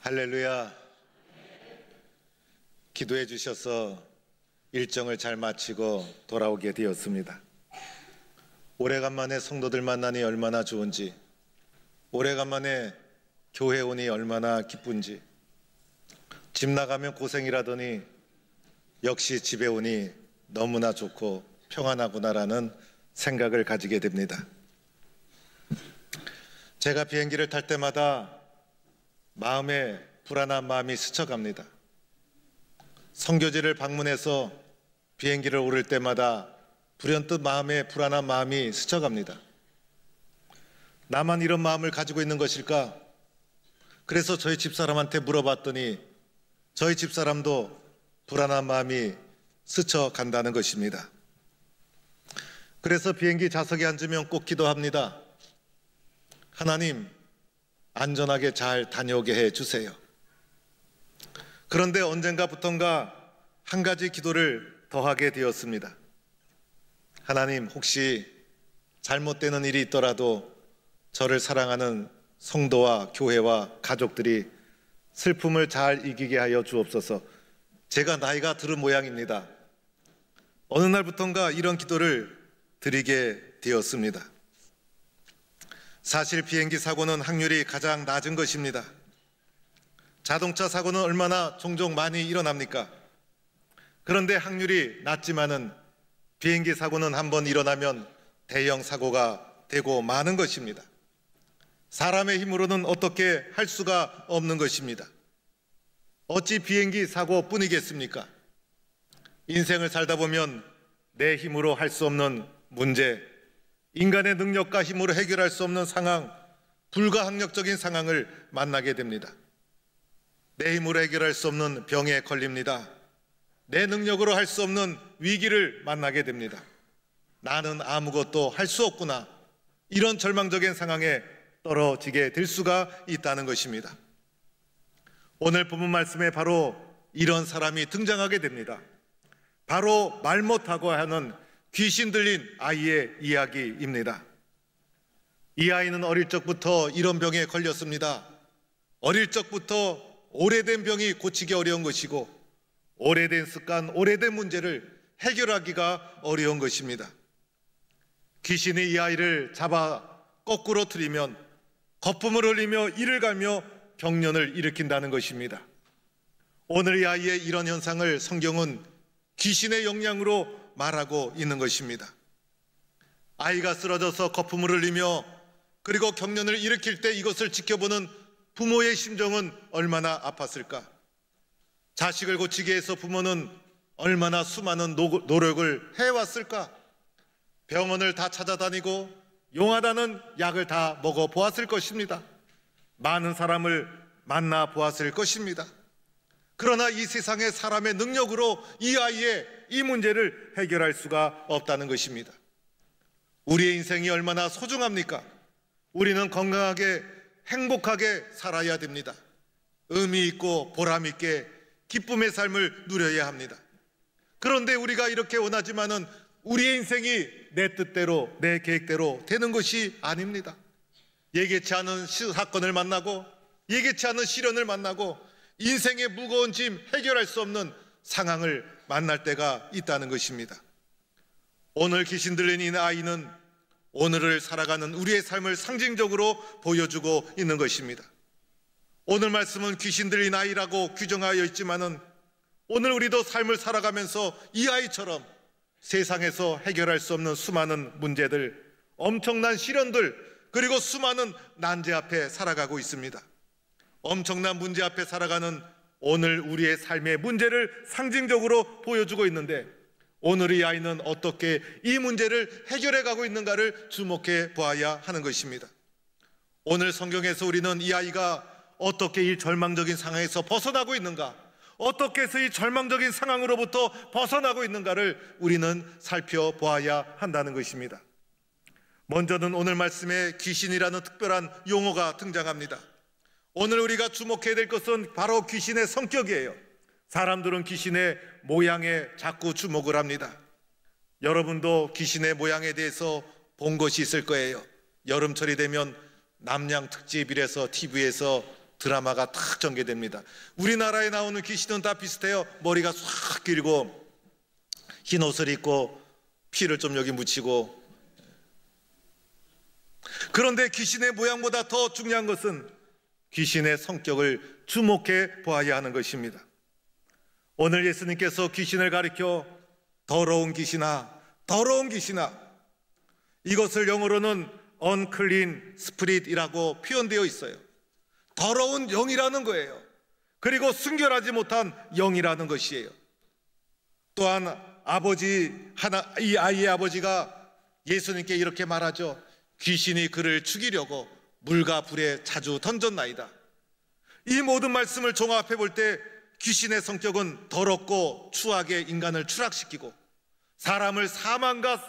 할렐루야. 기도해 주셔서 일정을 잘 마치고 돌아오게 되었습니다. 오래간만에 성도들 만나니 얼마나 좋은지, 오래간만에 교회 오니 얼마나 기쁜지, 집 나가면 고생이라더니 역시 집에 오니 너무나 좋고 평안하구나라는 생각을 가지게 됩니다. 제가 비행기를 탈 때마다 마음에 불안한 마음이 스쳐갑니다. 선교지를 방문해서 비행기를 오를 때마다 불현듯 마음에 불안한 마음이 스쳐갑니다. 나만 이런 마음을 가지고 있는 것일까? 그래서 저희 집사람한테 물어봤더니 저희 집사람도 불안한 마음이 스쳐간다는 것입니다. 그래서 비행기 좌석에 앉으면 꼭 기도합니다. 하나님, 안전하게 잘 다녀오게 해주세요. 그런데 언젠가부턴가 한 가지 기도를 더 하게 되었습니다. 하나님, 혹시 잘못되는 일이 있더라도 저를 사랑하는 성도와 교회와 가족들이 슬픔을 잘 이기게 하여 주옵소서. 제가 나이가 들은 모양입니다. 어느 날부턴가 이런 기도를 드리게 되었습니다. 사실 비행기 사고는 확률이 가장 낮은 것입니다. 자동차 사고는 얼마나 종종 많이 일어납니까? 그런데 확률이 낮지만은 비행기 사고는 한번 일어나면 대형 사고가 되고 마는 것입니다. 사람의 힘으로는 어떻게 할 수가 없는 것입니다. 어찌 비행기 사고뿐이겠습니까? 인생을 살다 보면 내 힘으로 할 수 없는 문제, 인간의 능력과 힘으로 해결할 수 없는 상황, 불가항력적인 상황을 만나게 됩니다. 내 힘으로 해결할 수 없는 병에 걸립니다. 내 능력으로 할 수 없는 위기를 만나게 됩니다. 나는 아무것도 할 수 없구나. 이런 절망적인 상황에 떨어지게 될 수가 있다는 것입니다. 오늘 본문 말씀에 바로 이런 사람이 등장하게 됩니다. 바로 말 못하고 하는 귀신 들린 아이의 이야기입니다. 이 아이는 어릴 적부터 이런 병에 걸렸습니다. 어릴 적부터 오래된 병이 고치기 어려운 것이고 오래된 습관, 오래된 문제를 해결하기가 어려운 것입니다. 귀신이 이 아이를 잡아 거꾸로 틀이면 거품을 흘리며 이를 갈며 병련을 일으킨다는 것입니다. 오늘 이 아이의 이런 현상을 성경은 귀신의 영향으로 말하고 있는 것입니다. 아이가 쓰러져서 거품을 흘리며 그리고 경련을 일으킬 때 이것을 지켜보는 부모의 심정은 얼마나 아팠을까? 자식을 고치기 위해서 부모는 얼마나 수많은 노력을 해왔을까? 병원을 다 찾아다니고 용하다는 약을 다 먹어보았을 것입니다. 많은 사람을 만나보았을 것입니다. 그러나 이 세상의 사람의 능력으로 이 아이의 이 문제를 해결할 수가 없다는 것입니다. 우리의 인생이 얼마나 소중합니까? 우리는 건강하게 행복하게 살아야 됩니다. 의미 있고 보람 있게 기쁨의 삶을 누려야 합니다. 그런데 우리가 이렇게 원하지만은 우리의 인생이 내 뜻대로 내 계획대로 되는 것이 아닙니다. 예기치 않은 사건을 만나고 예기치 않은 시련을 만나고 인생의 무거운 짐 해결할 수 없는 상황을 만날 때가 있다는 것입니다. 오늘 귀신 들린 이 아이는 오늘을 살아가는 우리의 삶을 상징적으로 보여주고 있는 것입니다. 오늘 말씀은 귀신 들린 아이라고 규정하여 있지만은 오늘 우리도 삶을 살아가면서 이 아이처럼 세상에서 해결할 수 없는 수많은 문제들, 엄청난 시련들, 그리고 수많은 난제 앞에 살아가고 있습니다. 엄청난 문제 앞에 살아가는 오늘 우리의 삶의 문제를 상징적으로 보여주고 있는데 오늘 이 아이는 어떻게 이 문제를 해결해 가고 있는가를 주목해 보아야 하는 것입니다. 오늘 성경에서 우리는 이 아이가 어떻게 이 절망적인 상황에서 벗어나고 있는가, 어떻게 해서 이 절망적인 상황으로부터 벗어나고 있는가를 우리는 살펴보아야 한다는 것입니다. 먼저는 오늘 말씀에 귀신이라는 특별한 용어가 등장합니다. 오늘 우리가 주목해야 될 것은 바로 귀신의 성격이에요. 사람들은 귀신의 모양에 자꾸 주목을 합니다. 여러분도 귀신의 모양에 대해서 본 것이 있을 거예요. 여름철이 되면 남양 특집이라서 TV에서 드라마가 탁 전개됩니다. 우리나라에 나오는 귀신은 다 비슷해요. 머리가 싹 길고 흰 옷을 입고 피를 좀 여기 묻히고. 그런데 귀신의 모양보다 더 중요한 것은 귀신의 성격을 주목해 보아야 하는 것입니다. 오늘 예수님께서 귀신을 가리켜 더러운 귀신아, 더러운 귀신아, 이것을 영어로는 unclean spirit이라고 표현되어 있어요. 더러운 영이라는 거예요. 그리고 순결하지 못한 영이라는 것이에요. 또한 이 아이의 아버지가 예수님께 이렇게 말하죠. 귀신이 그를 죽이려고 물과 불에 자주 던졌나이다. 이 모든 말씀을 종합해 볼 때 귀신의 성격은 더럽고 추하게 인간을 추락시키고 사람을 사망과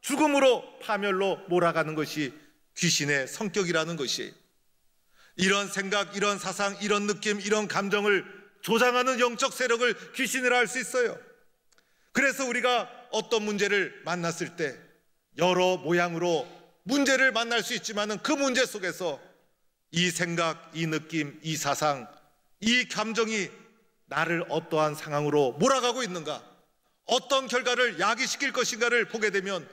죽음으로 파멸로 몰아가는 것이 귀신의 성격이라는 것이에요. 이런 생각, 이런 사상, 이런 느낌, 이런 감정을 조장하는 영적 세력을 귀신이라 할 수 있어요. 그래서 우리가 어떤 문제를 만났을 때 여러 모양으로 문제를 만날 수 있지만 그 문제 속에서 이 생각, 이 느낌, 이 사상, 이 감정이 나를 어떠한 상황으로 몰아가고 있는가, 어떤 결과를 야기시킬 것인가를 보게 되면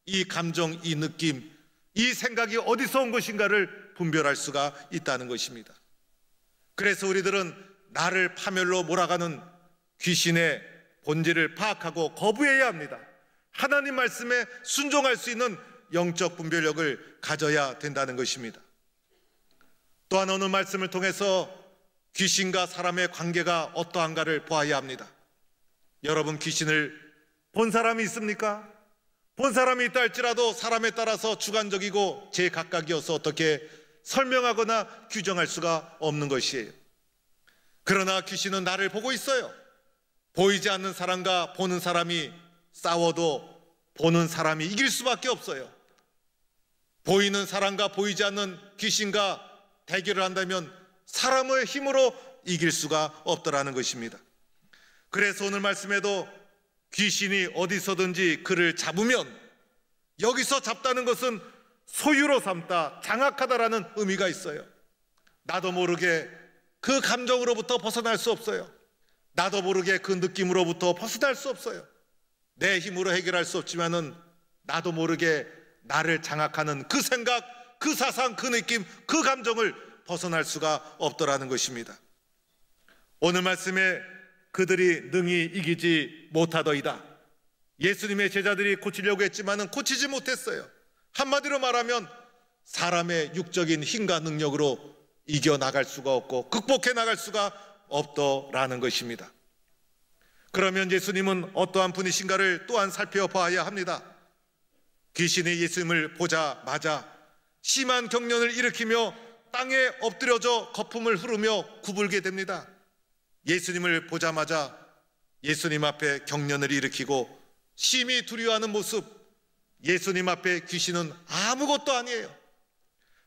이 감정, 이 느낌, 이 생각이 어디서 온 것인가를 분별할 수가 있다는 것입니다. 그래서 우리들은 나를 파멸로 몰아가는 귀신의 본질을 파악하고 거부해야 합니다. 하나님 말씀에 순종할 수 있는 영적 분별력을 가져야 된다는 것입니다. 또한 오늘 말씀을 통해서 귀신과 사람의 관계가 어떠한가를 보아야 합니다. 여러분, 귀신을 본 사람이 있습니까? 본 사람이 있다 할지라도 사람에 따라서 주관적이고 제각각이어서 어떻게 설명하거나 규정할 수가 없는 것이에요. 그러나 귀신은 나를 보고 있어요. 보이지 않는 사람과 보는 사람이 싸워도 보는 사람이 이길 수밖에 없어요. 보이는 사람과 보이지 않는 귀신과 대결을 한다면 사람의 힘으로 이길 수가 없더라는 것입니다. 그래서 오늘 말씀에도 귀신이 어디서든지 그를 잡으면, 여기서 잡다는 것은 소유로 삼다, 장악하다라는 의미가 있어요. 나도 모르게 그 감정으로부터 벗어날 수 없어요. 나도 모르게 그 느낌으로부터 벗어날 수 없어요. 내 힘으로 해결할 수 없지만은 나도 모르게 나를 장악하는 그 생각, 그 사상, 그 느낌, 그 감정을 벗어날 수가 없더라는 것입니다. 오늘 말씀에 그들이 능히 이기지 못하더이다. 예수님의 제자들이 고치려고 했지만은 고치지 못했어요. 한마디로 말하면 사람의 육적인 힘과 능력으로 이겨나갈 수가 없고 극복해 나갈 수가 없더라는 것입니다. 그러면 예수님은 어떠한 분이신가를 또한 살펴봐야 합니다. 귀신이 예수님을 보자마자 심한 경련을 일으키며 땅에 엎드려져 거품을 흐르며 구불게 됩니다. 예수님을 보자마자 예수님 앞에 경련을 일으키고 심히 두려워하는 모습, 예수님 앞에 귀신은 아무것도 아니에요.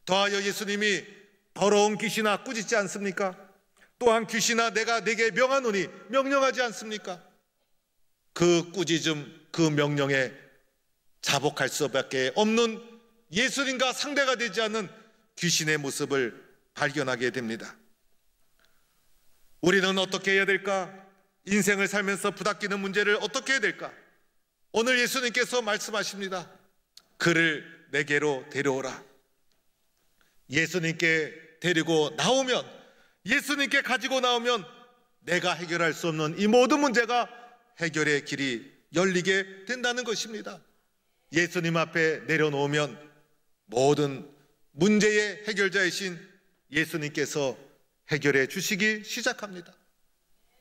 더하여 예수님이 더러운 귀신아 꾸짖지 않습니까? 또한 귀신아 내가 네게 명하노니 명령하지 않습니까? 그 꾸짖음, 그 명령에 자복할 수밖에 없는 예수님과 상대가 되지 않는 귀신의 모습을 발견하게 됩니다. 우리는 어떻게 해야 될까? 인생을 살면서 부닥기는 문제를 어떻게 해야 될까? 오늘 예수님께서 말씀하십니다. 그를 내게로 데려오라. 예수님께 데리고 나오면, 예수님께 가지고 나오면 내가 해결할 수 없는 이 모든 문제가 해결의 길이 열리게 된다는 것입니다. 예수님 앞에 내려놓으면 모든 문제의 해결자이신 예수님께서 해결해 주시기 시작합니다.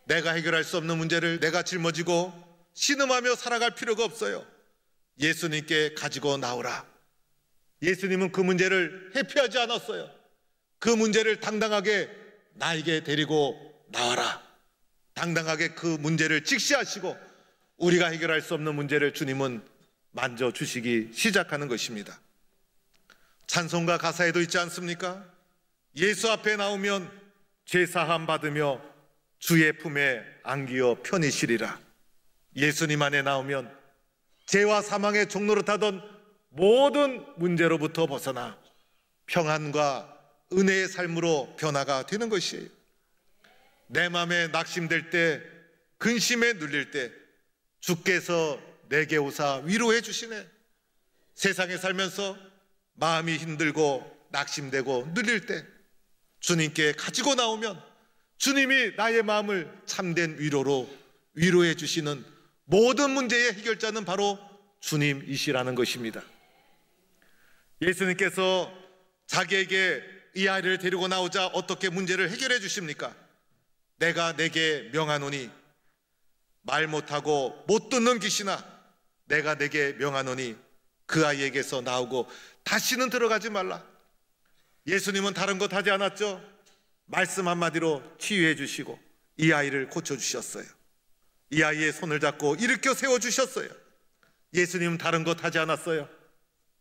내가 해결할 수 없는 문제를 내가 짊어지고 신음하며 살아갈 필요가 없어요. 예수님께 가지고 나오라. 예수님은 그 문제를 회피하지 않았어요. 그 문제를 당당하게 나에게 데리고 나와라. 당당하게 그 문제를 직시하시고 우리가 해결할 수 없는 문제를 주님은 만져주시기 시작하는 것입니다. 찬송가 가사에도 있지 않습니까? 예수 앞에 나오면 죄사함 받으며 주의 품에 안기어 편히 쉬리라. 예수님 안에 나오면 죄와 사망의 종노릇하던 모든 문제로부터 벗어나 평안과 은혜의 삶으로 변화가 되는 것이에요. 내 마음에 낙심될 때, 근심에 눌릴 때 주께서 내게 오사 위로해 주시네. 세상에 살면서 마음이 힘들고 낙심되고 눌릴 때 주님께 가지고 나오면 주님이 나의 마음을 참된 위로로 위로해 주시는 모든 문제의 해결자는 바로 주님이시라는 것입니다. 예수님께서 자기에게 이 아이를 데리고 나오자 어떻게 문제를 해결해 주십니까? 내가 내게 명하노니, 말 못하고 못 듣는 귀신아, 내가 내게 명하노니 그 아이에게서 나오고 다시는 들어가지 말라. 예수님은 다른 것 하지 않았죠. 말씀 한마디로 치유해 주시고 이 아이를 고쳐주셨어요. 이 아이의 손을 잡고 일으켜 세워주셨어요. 예수님은 다른 것 하지 않았어요.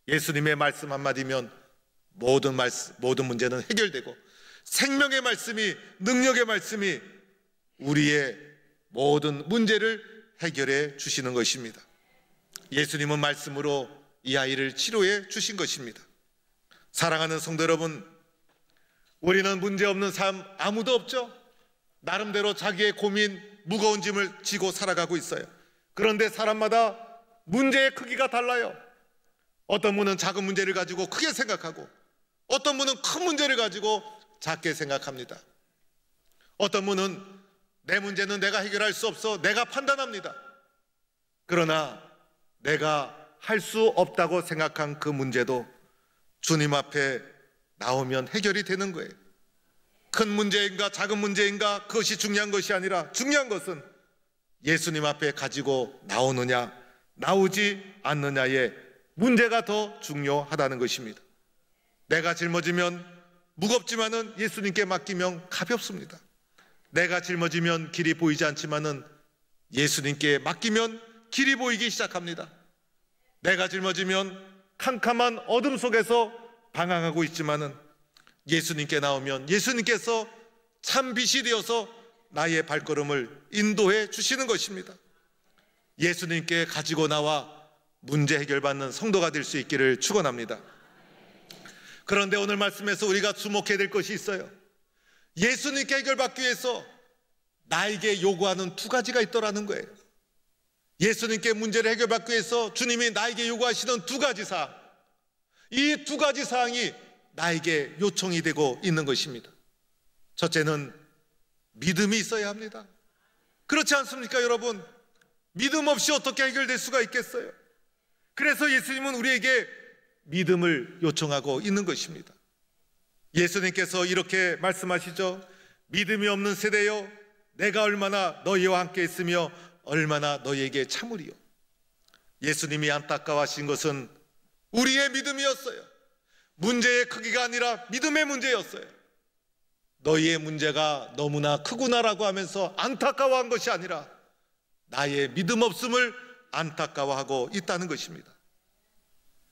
예수님의 말씀 한마디면 모든 문제는 해결되고 생명의 말씀이, 능력의 말씀이 우리의 모든 문제를 해결해 주시는 것입니다. 예수님은 말씀으로 이 아이를 치료해 주신 것입니다. 사랑하는 성도 여러분, 우리는 문제없는 삶 아무도 없죠. 나름대로 자기의 고민, 무거운 짐을 지고 살아가고 있어요. 그런데 사람마다 문제의 크기가 달라요. 어떤 분은 작은 문제를 가지고 크게 생각하고 어떤 분은 큰 문제를 가지고 작게 생각합니다. 어떤 분은 내 문제는 내가 해결할 수 없어 내가 판단합니다. 그러나 내가 할 수 없다고 생각한 그 문제도 주님 앞에 나오면 해결이 되는 거예요. 큰 문제인가 작은 문제인가 그것이 중요한 것이 아니라 중요한 것은 예수님 앞에 가지고 나오느냐 나오지 않느냐의 문제가 더 중요하다는 것입니다. 내가 짊어지면 무겁지만은 예수님께 맡기면 가볍습니다. 내가 짊어지면 길이 보이지 않지만은 예수님께 맡기면 길이 보이기 시작합니다. 내가 짊어지면 캄캄한 어둠 속에서 방황하고 있지만은 예수님께 나오면 예수님께서 참 빛이 되어서 나의 발걸음을 인도해 주시는 것입니다. 예수님께 가지고 나와 문제 해결받는 성도가 될 수 있기를 축원합니다. 그런데 오늘 말씀에서 우리가 주목해야 될 것이 있어요. 예수님께 해결받기 위해서 나에게 요구하는 두 가지가 있더라는 거예요. 예수님께 문제를 해결받기 위해서 주님이 나에게 요구하시는 두 가지 사항, 이 두 가지 사항이 나에게 요청이 되고 있는 것입니다. 첫째는 믿음이 있어야 합니다. 그렇지 않습니까, 여러분? 믿음 없이 어떻게 해결될 수가 있겠어요? 그래서 예수님은 우리에게 믿음을 요청하고 있는 것입니다. 예수님께서 이렇게 말씀하시죠. 믿음이 없는 세대여, 내가 얼마나 너희와 함께 있으며 얼마나 너희에게 참으리요. 예수님이 안타까워하신 것은 우리의 믿음이었어요. 문제의 크기가 아니라 믿음의 문제였어요. 너희의 문제가 너무나 크구나라고 하면서 안타까워한 것이 아니라 나의 믿음 없음을 안타까워하고 있다는 것입니다.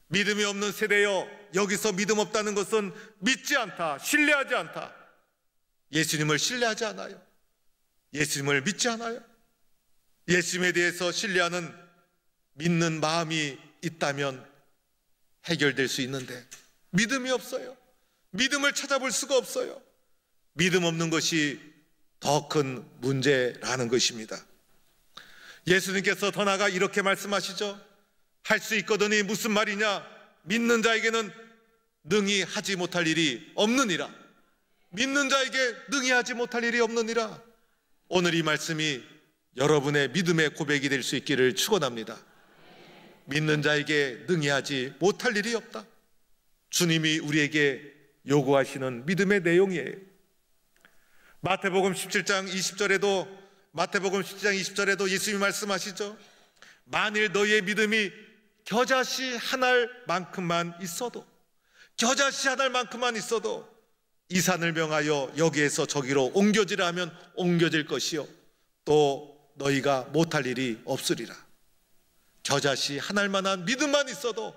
믿음이 없는 세대여, 여기서 믿음 없다는 것은 믿지 않다, 신뢰하지 않다. 예수님을 신뢰하지 않아요. 예수님을 믿지 않아요. 예수님에 대해서 신뢰하는 믿는 마음이 있다면 해결될 수 있는데 믿음이 없어요. 믿음을 찾아볼 수가 없어요. 믿음 없는 것이 더 큰 문제라는 것입니다. 예수님께서 더 나아가 이렇게 말씀하시죠. 할 수 있거든이 무슨 말이냐? 믿는 자에게는 능히 하지 못할 일이 없느니라. 믿는 자에게 능히 하지 못할 일이 없느니라. 오늘 이 말씀이 여러분의 믿음의 고백이 될 수 있기를 축원합니다. 믿는 자에게 능히 하지 못할 일이 없다. 주님이 우리에게 요구하시는 믿음의 내용이에요. 마태복음 17장 20절에도 예수님이 말씀하시죠. 만일 너희의 믿음이 겨자씨 한 알만큼만 있어도, 겨자씨 한 알만큼만 있어도 이 산을 명하여 여기에서 저기로 옮겨지라 하면 옮겨질 것이요 또 너희가 못할 일이 없으리라. 겨자씨 한 알만한 믿음만 있어도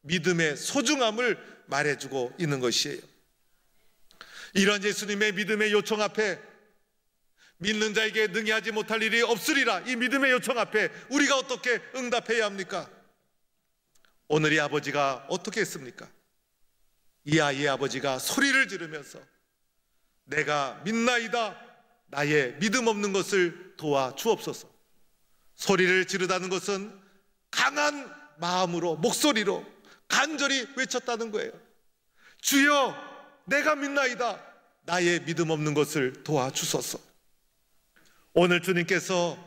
믿음의 소중함을 말해주고 있는 것이에요. 이런 예수님의 믿음의 요청 앞에, 믿는 자에게 능히 하지 못할 일이 없으리라, 이 믿음의 요청 앞에 우리가 어떻게 응답해야 합니까? 오늘 이 아버지가 어떻게 했습니까? 이 아이의 아버지가 소리를 지르면서 내가 믿나이다, 나의 믿음 없는 것을 도와 주옵소서. 소리를 지르다는 것은 강한 마음으로, 목소리로 간절히 외쳤다는 거예요. 주여, 내가 믿나이다, 나의 믿음 없는 것을 도와 주소서. 오늘 주님께서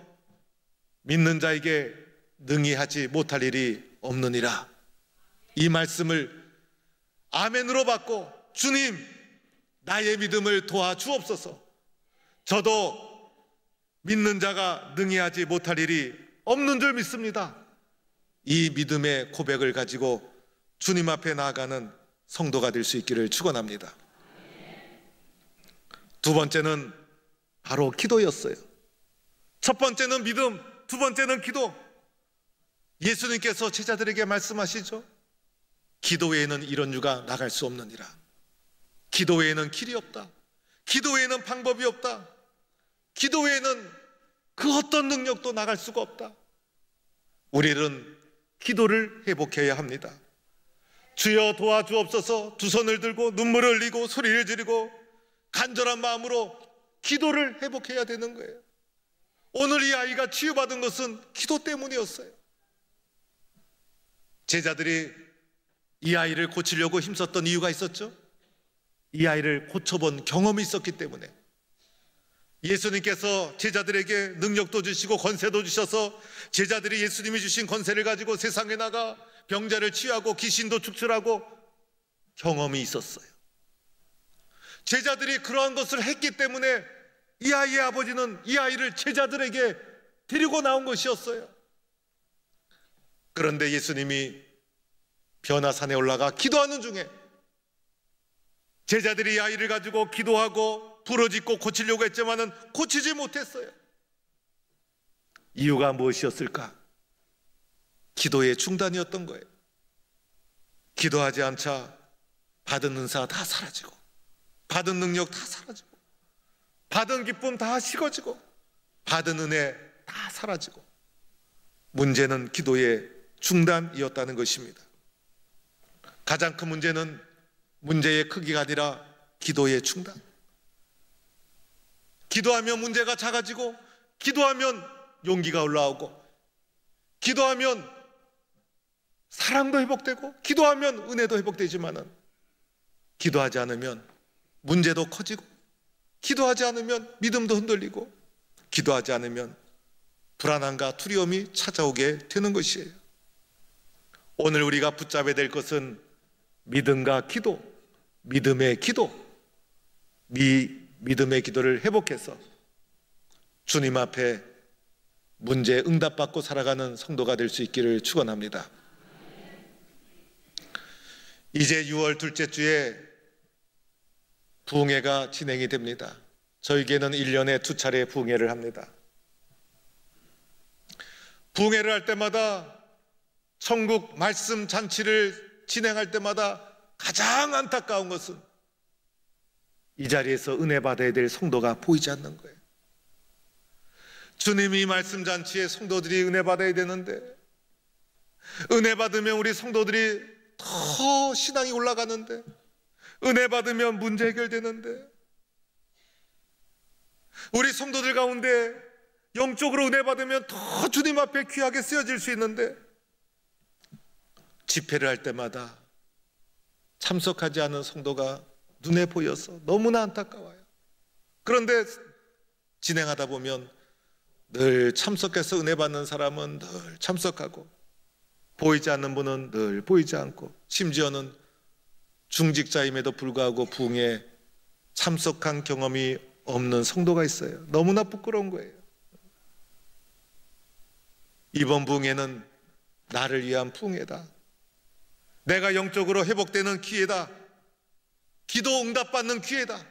믿는 자에게 능히 하지 못할 일이 없느니라, 이 말씀을 아멘으로 받고 주님, 나의 믿음을 도와 주옵소서. 저도 믿는 자가 능히 하지 못할 일이 없는 줄 믿습니다. 이 믿음의 고백을 가지고 주님 앞에 나아가는 성도가 될 수 있기를 축원합니다. 두 번째는 바로 기도였어요. 첫 번째는 믿음, 두 번째는 기도. 예수님께서 제자들에게 말씀하시죠. 기도 외에는 이런 유가 나갈 수 없느니라. 기도 외에는 길이 없다. 기도 외에는 방법이 없다. 기도 외에는 그 어떤 능력도 나갈 수가 없다. 우리는 기도를 회복해야 합니다. 주여 도와주옵소서. 두 손을 들고 눈물을 흘리고 소리를 지르고 간절한 마음으로 기도를 회복해야 되는 거예요. 오늘 이 아이가 치유받은 것은 기도 때문이었어요. 제자들이 이 아이를 고치려고 힘썼던 이유가 있었죠. 이 아이를 고쳐본 경험이 있었기 때문에. 예수님께서 제자들에게 능력도 주시고 권세도 주셔서 제자들이 예수님이 주신 권세를 가지고 세상에 나가 병자를 치유하고 귀신도 축출하고 경험이 있었어요. 제자들이 그러한 것을 했기 때문에 이 아이의 아버지는 이 아이를 제자들에게 데리고 나온 것이었어요. 그런데 예수님이 변화산에 올라가 기도하는 중에 제자들이 이 아이를 가지고 기도하고 부러짓고 고치려고 했지만은 고치지 못했어요. 이유가 무엇이었을까? 기도의 중단이었던 거예요. 기도하지 않자 받은 은사 다 사라지고, 받은 능력 다 사라지고, 받은 기쁨 다 식어지고, 받은 은혜 다 사라지고, 문제는 기도의 중단이었다는 것입니다. 가장 큰 문제는 문제의 크기가 아니라 기도의 중단. 기도하면 문제가 작아지고, 기도하면 용기가 올라오고, 기도하면 사랑도 회복되고, 기도하면 은혜도 회복되지만은 기도하지 않으면 문제도 커지고, 기도하지 않으면 믿음도 흔들리고, 기도하지 않으면 불안함과 두려움이 찾아오게 되는 것이에요. 오늘 우리가 붙잡아야 될 것은 믿음과 기도, 믿음의 기도, 믿음의 기도를 회복해서 주님 앞에 문제에 응답받고 살아가는 성도가 될 수 있기를 축원합니다. 이제 6월 둘째 주에 부흥회가 진행이 됩니다. 저에게는 1년에 2차례 부흥회를 합니다. 부흥회를 할 때마다, 천국 말씀 잔치를 진행할 때마다 가장 안타까운 것은 이 자리에서 은혜 받아야 될 성도가 보이지 않는 거예요. 주님이 말씀 잔치에 성도들이 은혜 받아야 되는데, 은혜 받으면 우리 성도들이 더 신앙이 올라가는데, 은혜 받으면 문제 해결되는데, 우리 성도들 가운데 영적으로 은혜 받으면 더 주님 앞에 귀하게 쓰여질 수 있는데, 집회를 할 때마다 참석하지 않은 성도가 눈에 보여서 너무나 안타까워요. 그런데 진행하다 보면 늘 참석해서 은혜 받는 사람은 늘 참석하고, 보이지 않는 분은 늘 보이지 않고, 심지어는 중직자임에도 불구하고 부흥에 참석한 경험이 없는 성도가 있어요. 너무나 부끄러운 거예요. 이번 부흥회는 나를 위한 부흥회다. 내가 영적으로 회복되는 기회다. 기도 응답받는 기회다.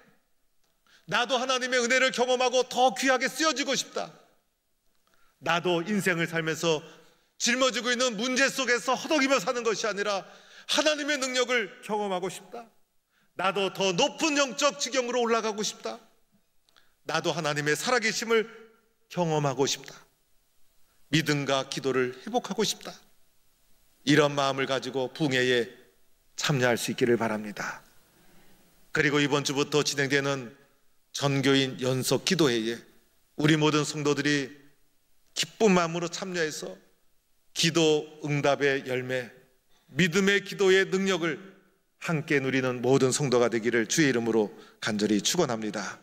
나도 하나님의 은혜를 경험하고 더 귀하게 쓰여지고 싶다. 나도 인생을 살면서 짊어지고 있는 문제 속에서 허덕이며 사는 것이 아니라 하나님의 능력을 경험하고 싶다. 나도 더 높은 영적 지경으로 올라가고 싶다. 나도 하나님의 살아계심을 경험하고 싶다. 믿음과 기도를 회복하고 싶다. 이런 마음을 가지고 부흥회에 참여할 수 있기를 바랍니다. 그리고 이번 주부터 진행되는 전교인 연속 기도회에 우리 모든 성도들이 기쁜 마음으로 참여해서 기도 응답의 열매, 믿음의 기도의 능력을 함께 누리는 모든 성도가 되기를 주의 이름으로 간절히 축원합니다.